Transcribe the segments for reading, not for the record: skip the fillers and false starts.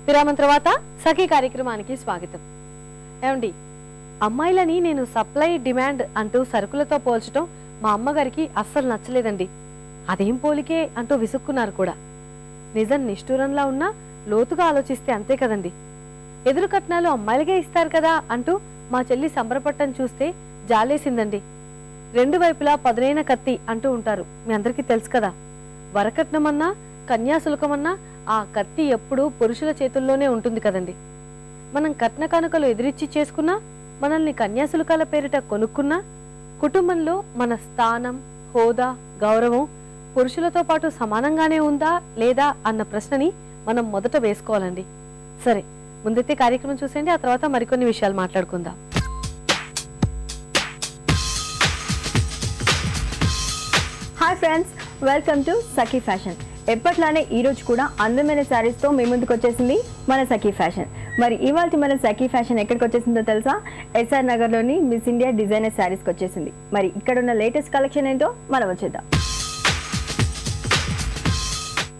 విరామం తర్వాత సఖీ కార్యక్రమానికి స్వాగతం. ఏమండి, అమ్మాయిలని నేను సప్లై డిమాండ్ అంటూ సరుకులతో పోల్చడం మా అమ్మగారికి అస్సలు నచ్చలేదండి. అదేం పోలికే అంటూ విసుక్కున్నారు కూడా. నిజం నిష్ఠూరంలా ఉన్నా లోతుగా ఆలోచిస్తే అంతే కదండి. ఎదురు కట్నాలు అమ్మాయిలకే ఇస్తారు కదా అంటూ మా చెల్లి సంబరపట్టం చూస్తే జాలేసిందండి. రెండు వైపులా పదునైన కత్తి అంటూ ఉంటారు, మీ అందరికీ తెలుసు కదా. వరకట్నమన్నా కన్యాశుల్కమన్నా ఆ కత్తి ఎప్పుడూ పురుషుల చేతుల్లోనే ఉంటుంది కదండి. మనం కట్న కానుకలు ఎదురిచ్చి చేసుకున్నా, మనల్ని కన్యాశుల్కాల పేరిట కొనుక్కున్నా, కుటుంబంలో మన స్థానం, హోదా, గౌరవం పురుషులతో పాటు సమానంగానే ఉందా లేదా అన్న ప్రశ్నని మనం మొదట వేసుకోవాలండి. సరే, ముందైతే కార్యక్రమం చూసేయండి, ఆ తర్వాత మరికొన్ని విషయాలు మాట్లాడుకుందాం. Hi friends, welcome to Sakhi fashion. ఎప్పట్లానే ఈ రోజు కూడా అందమైన శారీస్ తో మీ ముందుకు వచ్చేసింది మన సఖీ ఫ్యాషన్. మరి ఇవాళ మన సఖీ ఫ్యాషన్ ఎక్కడికి వచ్చేసిందో తెలుసా? ఎస్ఆర్ నగర్ లోని మిస్ ఇండియా డిజైనర్ శారీస్ కి వచ్చేసింది. మరి ఇక్కడ ఉన్న లేటెస్ట్ కలెక్షన్ ఏంటో మనం వచ్చేద్దాం.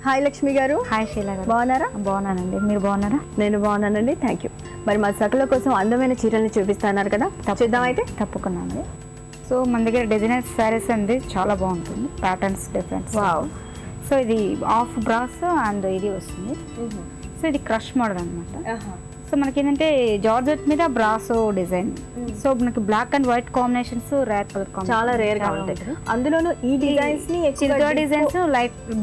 హాయ్ లక్ష్మి గారు. హాయ్ శీలా గారు. బాగున్నారా? బాగున్నానండి, మీరు బాగున్నారా? నేను బాగున్నానండి, థ్యాంక్ యూ. మరి మా సఖుల కోసం అందమైన చీరల్ని చూపిస్తున్నారు కదా, చూద్దాం అయితే. తప్పకుండా. సో మన దగ్గర డిజైనర్ శారీస్ అండి చాలా బాగుంటుంది, ప్యాటర్న్స్ డిఫరెంట్. వావ్. సో ఇది ఆఫ్ బ్రాస్ అండ్ ఇది వస్తుంది. సో ఇది క్రష్ మోడల్ అనమాట. సో మనకి ఏంటంటే జార్జెట్ మీద బ్రాసో డిజైన్. సో మనకి black and white combinations rare colour చాలా రేర్ గా ఉంటాయి. అందులోనూ ఈ డిజైన్స్ ని చిల్కా డిజైన్స్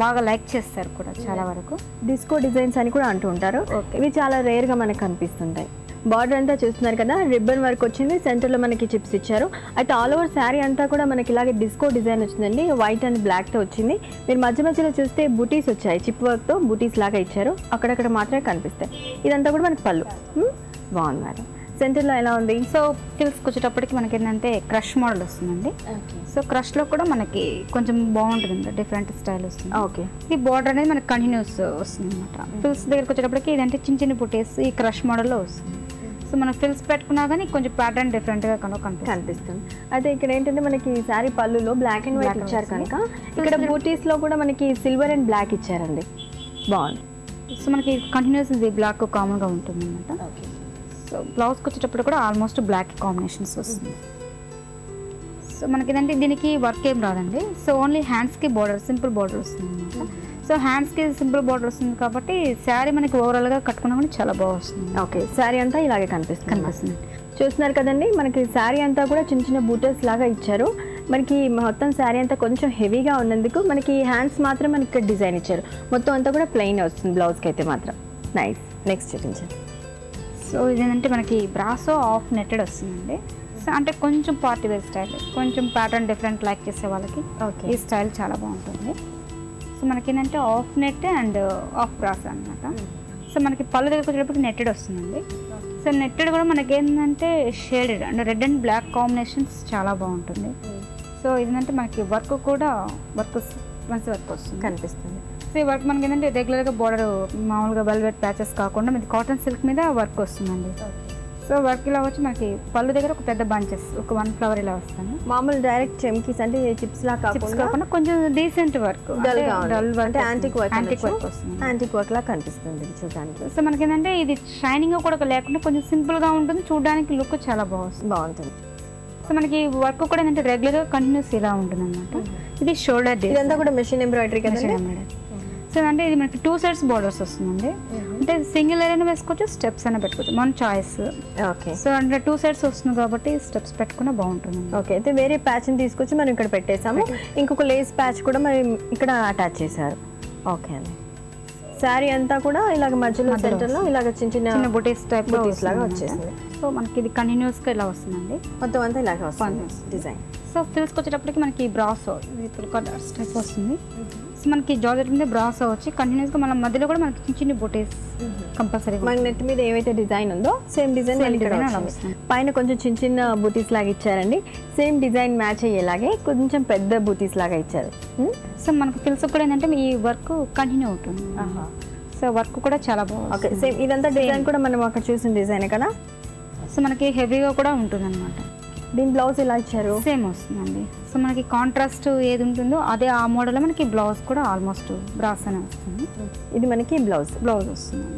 బాగా లైక్ చేస్తారు కూడా చాలా వరకు. డిస్కో డిజైన్స్ అని కూడా అంటూ ఉంటారు. ఇవి చాలా రేర్ గా మనకు కనిపిస్తుంటాయి. బార్డర్ అంతా చూస్తున్నారు కదా, రిబ్బన్ వర్క్ వచ్చింది, సెంటర్ లో మనకి చిప్స్ ఇచ్చారు. అయితే ఆల్ ఓవర్ శారీ అంతా కూడా మనకి ఇలాగే డిస్కో డిజైన్ వచ్చిందండి, వైట్ అండ్ బ్లాక్ తో వచ్చింది. మీరు మధ్య మధ్యలో చూస్తే బుటీస్ వచ్చాయి, చిప్ వర్క్ తో బుటీస్ లాగా ఇచ్చారు, అక్కడక్కడ మాత్రమే కనిపిస్తాయి. ఇదంతా కూడా మనకి పళ్ళు బాగుంది మేడం. సెంటర్ లో ఎలా ఉంది? సో ఫిల్స్కి వచ్చేటప్పటికి మనకి ఏంటంటే క్రష్ మోడల్ వస్తుందండి. సో క్రష్ లో కూడా మనకి కొంచెం బాగుంటుంది, డిఫరెంట్ స్టైల్ వస్తుంది. ఓకే. ఈ బార్డర్ అనేది మనకి కంటిన్యూస్ వస్తుంది అనమాట. ఫిల్స్ దగ్గరకు వచ్చేటప్పటికి ఇదంటే చిన్న చిన్న బుటీస్ ఈ క్రష్ మోడల్లో వస్తుంది. సో మనం ఫిల్స్ పెట్టుకున్నా కానీ కొంచెం ప్యాటర్న్ డిఫరెంట్ గా కనిపిస్తుంది. అయితే ఇక్కడ ఏంటంటే మనకి శారీ పళ్ళులో బ్లాక్ అండ్ వైట్ ఇచ్చారు కనుక ఇక్కడ బూటీస్ లో కూడా మనకి సిల్వర్ అండ్ బ్లాక్ ఇచ్చారండి, బాగుంది. సో మనకి కంటిన్యూస్ ఇది బ్లాక్ కామన్ గా ఉంటుంది అనమాట. సో బ్లౌజ్కి వచ్చేటప్పుడు కూడా ఆల్మోస్ట్ బ్లాక్ కాంబినేషన్స్ వస్తుంది. సో మనకి ఏంటంటే దీనికి వర్క్ ఏం రాదండి. సో ఓన్లీ హ్యాండ్స్కి బార్డర్, సింపుల్ బార్డర్ వస్తుంది అనమాట. సో హ్యాండ్స్కి సింపుల్ బార్డర్ వస్తుంది కాబట్టి శారీ మనకి ఓవరాల్గా కట్టుకున్నా కూడా చాలా బాగా వస్తుంది. ఓకే, శారీ అంతా ఇలాగే కనిపిస్తుంది. చూస్తున్నారు కదండి, మనకి శారీ అంతా కూడా చిన్న చిన్న బూటర్స్ లాగా ఇచ్చారు. మనకి మొత్తం శారీ అంతా కొంచెం హెవీగా ఉన్నందుకు మనకి హ్యాండ్స్ మాత్రం మనకి ఇక్కడ డిజైన్ ఇచ్చారు. మొత్తం అంతా కూడా ప్లెయిన్ వస్తుంది, బ్లౌజ్కి అయితే మాత్రం. నైస్. నెక్స్ట్ చూపించండి. సో ఇదేంటంటే మనకి బ్రాసో ఆఫ్ నెట్టెడ్ వస్తుందండి. సో అంటే కొంచెం పార్టీ వేర్ స్టైల్, కొంచెం ప్యాటర్న్ డిఫరెంట్ లైక్ చేసే వాళ్ళకి ఈ స్టైల్ చాలా బాగుంటుంది. సో మనకి ఏంటంటే of net and of brass అనమాట. సో మనకి పళ్ళు దగ్గరకు వచ్చేటప్పుడు నెట్టెడ్ వస్తుందండి. సో నెట్టెడ్ కూడా మనకి ఏంటంటే షేడెడ్ అంటే రెడ్ అండ్ బ్లాక్ కాంబినేషన్స్ చాలా బాగుంటుంది. సో ఇదేంటంటే మనకి వర్క్ కూడా మంచి వర్క్ వస్తుంది కనిపిస్తుంది. సో ఈ వర్క్ మనకి ఏంటంటే రెగ్యులర్గా బార్డర్ మామూలుగా వెల్వెట్ ప్యాచెస్ కాకుండా మనకి కాటన్ సిల్క్ మీద వర్క్ వస్తుందండి. సో వర్క్ ఇలా వచ్చి మనకి పళ్ళు దగ్గర ఒక పెద్ద బంచెస్, ఒక 1 ఫ్లవర్ ఇలా వస్తుంది. మామూలు డైరెక్ట్ చెమ్కీస్ అంటే చిప్స్ లా కాకుండా కొంచెం డీసెంట్ వర్క్, యాంటిక్ వర్క్ లా కనిపిస్తుంది చూడడానికి. సో మనకి ఏంటంటే ఇది షైనింగ్ కూడా లేకుండా కొంచెం సింపుల్ గా ఉంటుంది, చూడడానికి లుక్ చాలా బాగుంటుంది. సో మనకి వర్క్ కూడా ఏంటంటే రెగ్యులర్ గా కంటిన్యూస్ ఇలా ఉంటుంది అనమాట. ఇది షోల్డర్, ఇదంతా కూడా మెషిన్ ఎంబ్రాయిడరీ కదా. సో అంటే ఇది మనకి 2 సైడ్స్ బార్డర్స్ వస్తుందండి. అంటే సింగిల్ అయినా వేసుకోవచ్చు, స్టెప్స్ అయినా పెట్టుకోవచ్చు, మన చాయిస్. ఓకే. సో అంటే 2 సైడ్స్ వస్తుంది కాబట్టి స్టెప్స్ పెట్టుకున్నా బాగుంటుంది. ఓకే. అయితే వేరే ప్యాచ్ ని తీసుకొచ్చి మనం ఇక్కడ పెట్టేసాము, ఇంకొక లేస్ ప్యాచ్ కూడా మరి ఇక్కడ అటాచ్ చేశారు. ఓకే అండి. శారీ అంతా కూడా ఇలాగ మధ్యలో సెంటర్ లో ఇలాగ చిన్న చిన్న బుటీస్ టైప్ లాగా వచ్చేసింది. సో మనకి ఇది కంటిన్యూస్ గా ఇలా వస్తుందండి, మొత్తం అంతా ఇలాగ వస్తుంది డిజైన్. సో ఫిల్స్కి వచ్చేటప్పటికి మనకి బ్రాసో ఇప్పుడు టైప్ వస్తుంది. సో మనకి జార్జెట్ మీద బ్రాసో వచ్చి కంటిన్యూస్ గా మన మధ్యలో కూడా మనకి చిన్న చిన్న బుటీస్ కంపల్సరీ. మన నెట్ మీద ఏవైతే డిజైన్ ఉందో సేమ్ డిజైన్ పైన కొంచెం చిన్న చిన్న బూటీస్ లాగా ఇచ్చారండి. సేమ్ డిజైన్ మ్యాచ్ అయ్యేలాగే కొంచెం పెద్ద బూటీస్ లాగా ఇచ్చారు. సో మనకి ఫిల్స్ కూడా ఏంటంటే ఈ వర్క్ కంటిన్యూ అవుతుంది. సో వర్క్ కూడా చాలా బాగుంది. ఓకే. సేమ్ ఇదంతా డిజైన్ కూడా మనం అక్కడ చూసిన డిజైన్ కదా. సో మనకి హెవీగా కూడా ఉంటుంది అనమాట. దీని బ్లౌజ్ ఎలా ఇచ్చారు? సేమ్ వస్తుందండి. సో మనకి కాంట్రాస్ట్ ఏది ఉంటుందో అదే ఆ మోడల్ మనకి బ్లౌజ్ కూడా ఆల్మోస్ట్ బ్రాస్ అనే వస్తుంది. ఇది మనకి బ్లౌజ్ వస్తుంది.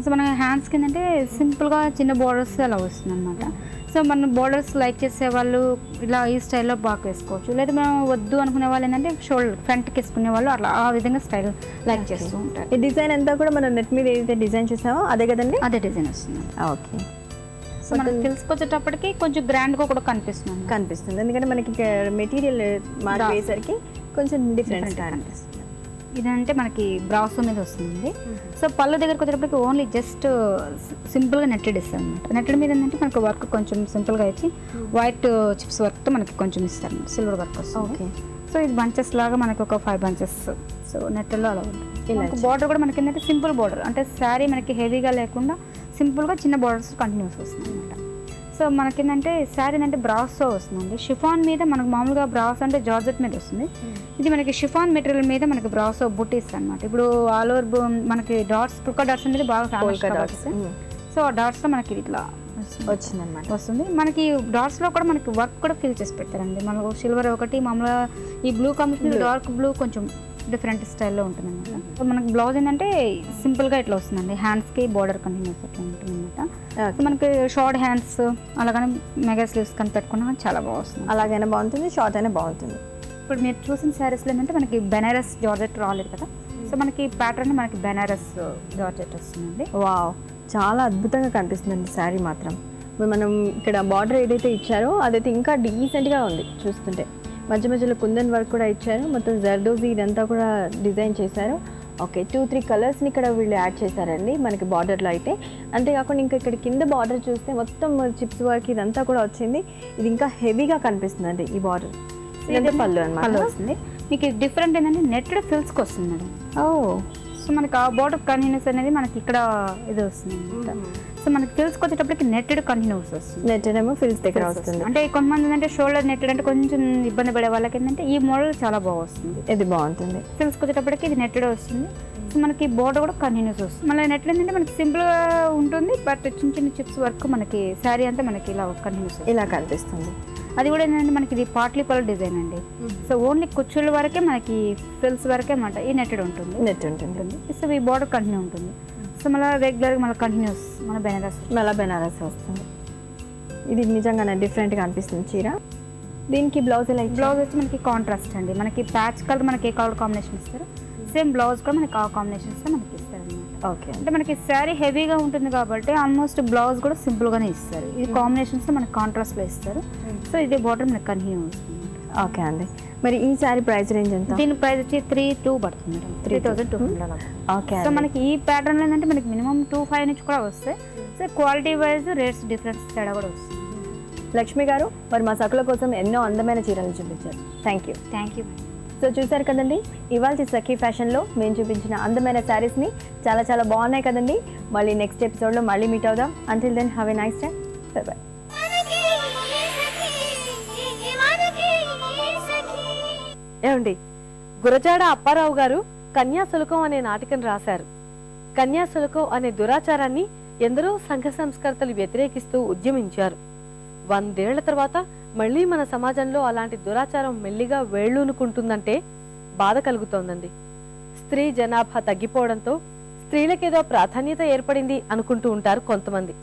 సో మన హ్యాండ్స్కి ఏంటంటే సింపుల్గా చిన్న బోర్డర్స్ అలా వస్తుంది అనమాట. సో మన బోర్డర్స్ లైక్ చేసే వాళ్ళు ఇలా ఈ స్టైల్లో బాగా వేసుకోవచ్చు. లేదా మనం వద్దు అనుకునే వాళ్ళు ఏంటంటే షోల్డర్ ఫ్రంట్కి వేసుకునే వాళ్ళు అట్లా ఆ విధంగా స్టైల్ లైక్ చేస్తూ ఉంటారు. ఈ డిజైన్ అంతా కూడా మనం నెట్ మీద ఏదైతే డిజైన్ చేసామో అదే కదండి? అదే డిజైన్ వస్తుంది. ఓకే. సో మనకి తెలుసుకొచ్చేటప్పటికి కొంచెం గ్రాండ్గా కూడా కనిపిస్తుంది. ఎందుకంటే మనకి మెటీరియల్ మార్చేసరికి కొంచెం డిఫరెన్స్ కనిపిస్తుంది. ఇదంటే మనకి బ్రాసో మీద వస్తుంది. సో పళ్ళు దగ్గరకు వచ్చేటప్పటికి ఓన్లీ జస్ట్ సింపుల్గా నెట్టెడ్ ఇస్తారు అనమాట. నెట్టెడ్ మీద ఏంటంటే మనకి వర్క్ కొంచెం సింపుల్గా ఇచ్చి వైట్ చిప్స్ వర్క్తో మనకి కొంచెం ఇస్తారు, సిల్వర్ వర్క్ వస్తుంది. ఓకే. సో ఇది బంచెస్ లాగా మనకి ఒక 5 bunches. సో నెట్టెడ్లో అలా ఉంటుంది. బార్డర్ కూడా మనకి ఏంటంటే సింపుల్ బార్డర్, అంటే శారీ మనకి హెవీగా లేకుండా సింపుల్గా చిన్న బార్డర్స్ కంటిన్యూస్ వస్తుంది అనమాట. సో మనకేంటంటే శారీ అంటే బ్రాసో వస్తుందండి. షిఫాన్ మీద మనకు మామూలుగా బ్రాసో అంటే జార్జెట్ మీద వస్తుంది. ఇది మనకి షిఫాన్ మెటీరియల్ మీద మనకి బ్రాసో బుట్టీస్ అనమాట. ఇప్పుడు ఆల్ ఓవర్ మనకి డాట్స్ పుల్కా డాట్స్ అనేది బాగా ఫేమస్. సో ఆ డాట్స్లో మనకి ఇట్లా వచ్చిందన్నమాట వస్తుంది. మనకి డాట్స్లో కూడా మనకి వర్క్ కూడా ఫిల్ చేసి పెట్టారండి. మనకు సిల్వర్ ఒకటి, మామూలుగా ఈ బ్లూ కాంబినేషన్ డార్క్ బ్లూ కొంచెం డిఫరెంట్ స్టైల్లో ఉంటుంది అనమాట. సో మనకి బ్లౌజ్ ఏంటంటే సింపుల్గా ఇట్లా వస్తుందండి. హ్యాండ్స్కి బార్డర్ కంటిన్యూస్ అట్లా ఉంటుంది అనమాట. సో మనకి షార్ట్ హ్యాండ్స్ అలాగనే మెగా స్లీవ్స్ కానీ పెట్టుకున్నా చాలా బాగుంటుంది. అలాగైనా బాగుంటుంది, షార్ట్ అయినా బాగుంటుంది. ఇప్పుడు మీరు చూసిన శారీస్లో ఏంటంటే మనకి బెనారస్ జార్జెట్ రాలేదు కదా. సో మనకి ప్యాటర్న్ మనకి బెనారస్ జార్జెట్ వస్తుందండి. వావ్, చాలా అద్భుతంగా కనిపిస్తుందండి శారీ మాత్రం. మనం ఇక్కడ బార్డర్ ఏదైతే ఇచ్చారో అదైతే ఇంకా డీసెంట్గా ఉంది చూస్తుంటే. మధ్య మధ్యలో కుందన్ వర్క్ కూడా ఇచ్చారు. మొత్తం జర్దోజీ ఇదంతా కూడా డిజైన్ చేశారు. ఓకే, 2-3 కలర్స్ని ఇక్కడ వీళ్ళు యాడ్ చేశారండి మనకి బార్డర్లో అయితే. అంతేకాకుండా ఇంకా ఇక్కడ కింద బార్డర్ చూస్తే మొత్తం చిప్స్ వర్క్ ఇదంతా కూడా వచ్చింది. ఇది ఇంకా హెవీగా కనిపిస్తుందండి ఈ బార్డర్. ఇదంతా పళ్ళు అన్నమాట వస్తుంది. మీకు డిఫరెంట్ ఏంటంటే నెట్టెడ్ ఫ్రిల్స్కి వస్తుంది మేడం. సో మనకి ఆ బార్డర్ కంటిన్యూస్ అనేది మనకి ఇక్కడ ఇది వస్తుంది అనమాట. సో మనకి ఫ్రిల్స్కి వచ్చేటప్పటికి నెట్టెడ్ కంటిన్యూస్ వస్తుంది. నెట్టెడ్ ఏమో ఫ్రిల్స్ దగ్గర వస్తుంది. అంటే కొంతమంది ఏంటంటే షోల్డర్ నెట్టెడ్ అంటే కొంచెం ఇబ్బంది పడే వాళ్ళకి ఏంటంటే ఈ మోడల్ చాలా బాగా వస్తుంది. ఇది బాగుంటుంది. ఫ్రిల్స్కి వచ్చేటప్పటికి ఇది నెట్టెడ్ వస్తుంది. సో మనకి బార్డర్ కూడా కంటిన్యూస్ వస్తుంది. మళ్ళీ నెట్టెడ్ ఏంటంటే మనకి సింపుల్గా ఉంటుంది, బట్ చిన్న చిన్న చిప్స్ వర్క్ మనకి శారీ అంతా మనకి ఇలా కంటిన్యూస్ ఇలా కనిపిస్తుంది. అది కూడా ఏంటంటే మనకి ఇది పార్ట్లీ పల్ డిజైన్ అండి. సో ఓన్లీ కుచ్చుల వరకే మనకి ఫ్రిల్స్ వరకే అన్నమాట ఈ నెట్టెడ్ ఉంటుంది. నెట్ ఉంటుంది. సో ఈ బార్డర్ కంటిన్యూ ఉంటుంది. సో మళ్ళీ రెగ్యులర్గా మళ్ళీ కంటిన్యూస్ మన బెనారస్ వస్తుంది. ఇది నిజంగానే డిఫరెంట్గా అనిపిస్తుంది చీర. దీనికి బ్లౌజ్ ఎలా? బ్లౌజ్ వచ్చి మనకి కాంట్రాస్ట్ అండి. మనకి ప్యాచ్ కలర్ మనకి ఏ కలర్ కాంబినేషన్ ఇస్తారు, సేమ్ బ్లౌజ్ కూడా మనకి ఆ కాంబినేషన్స్ మనకి ఇస్తారు అనమాట. ఓకే. అంటే మనకి శారీ హెవీగా ఉంటుంది కాబట్టి ఆల్మోస్ట్ బ్లౌజ్ కూడా సింపుల్గానే ఇస్తారు. ఇది కాంబినేషన్స్ మనకి కాంట్రాస్ట్లో ఇస్తారు. సో ఇది బార్డర్ మనకి కంటిన్యూ వస్తుంది. ఓకే అండి. మరి ఈ శారీ ప్రైస్ రేంజ్ ఎంత? దీని ప్రైస్ వచ్చి 3,200 పడుతుంది మేడం. 3,200. ఓకే. సో మనకి ఈ ప్యాటర్న్ ఏంటంటే మనకి మినిమం 2,500 నుంచి కూడా వస్తాయి. So quality wise rates difference తేడా కూడా వస్తుంది. లక్ష్మి గారు, మరి మా సకుల కోసం ఎన్నో అందమైన చీరలు చూపించారు. Thank you. సో చూసారు కదండి, ఇవాళ సఖీ ఫ్యాషన్లో మేము చూపించిన అందమైన శారీస్ని చాలా చాలా బాగున్నాయి కదండి. మళ్ళీ నెక్స్ట్ ఎపిసోడ్లో మళ్ళీ మీట్ అవుదాం. Until then have a nice time. Bye. ఏమండి, గురజాడ అప్పారావు గారు కన్యాశుల్కం అనే నాటకం రాశారు. కన్యాశుల్కం అనే దురాచారాన్ని ఎందరో సంఘ సంస్కర్తలు వ్యతిరేకిస్తూ ఉద్యమించారు. 100 ఏళ్ల తర్వాత మళ్లీ మన సమాజంలో అలాంటి దురాచారం మెల్లిగా వేళ్లూనుకుంటుందంటే బాధ కలుగుతోందండి. స్త్రీ జనాభా తగ్గిపోవడంతో స్త్రీలకేదో ప్రాధాన్యత ఏర్పడింది అనుకుంటూ ఉంటారు కొంతమంది.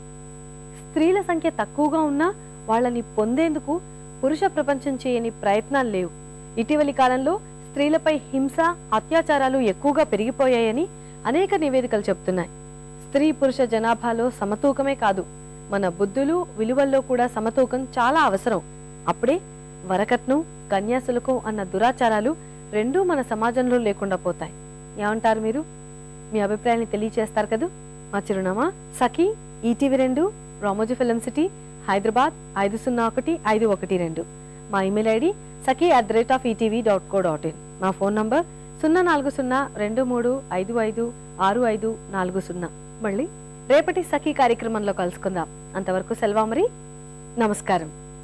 స్త్రీల సంఖ్య తక్కువగా ఉన్నా వాళ్ళని పొందేందుకు పురుష ప్రపంచం చేయని ప్రయత్నాలు లేవు. ఇటీవలి కాలంలో స్త్రీలపై హింస, అత్యాచారాలు ఎక్కువగా పెరిగిపోయాయని అనేక నివేదికలు చెప్తున్నాయి. స్త్రీ పురుష జనాభాలో సమతూకమే కాదు, మన బుద్ధులు విలువల్లో కూడా సమతూకం చాలా అవసరం. అప్పుడే వరకట్నం, కన్యాశుల్కం అన్న దురాచారాలు రెండూ మన సమాజంలో లేకుండా పోతాయి. ఏమంటారు మీరు? మీ అభిప్రాయాన్ని తెలియచేస్తారు కదా. మా చిరునామా Sakhi, ETV 2, Ramoji film city, Hyderabad 501512. మా ఇమెయిల్ ఐడి sakhi@etv.co.in. మా ఫోన్ నంబర్ 04023556540. మళ్ళీ రేపటి సఖీ కార్యక్రమంలో కలుసుకుందాం. అంతవరకు సెలవు మరి. నమస్కారం.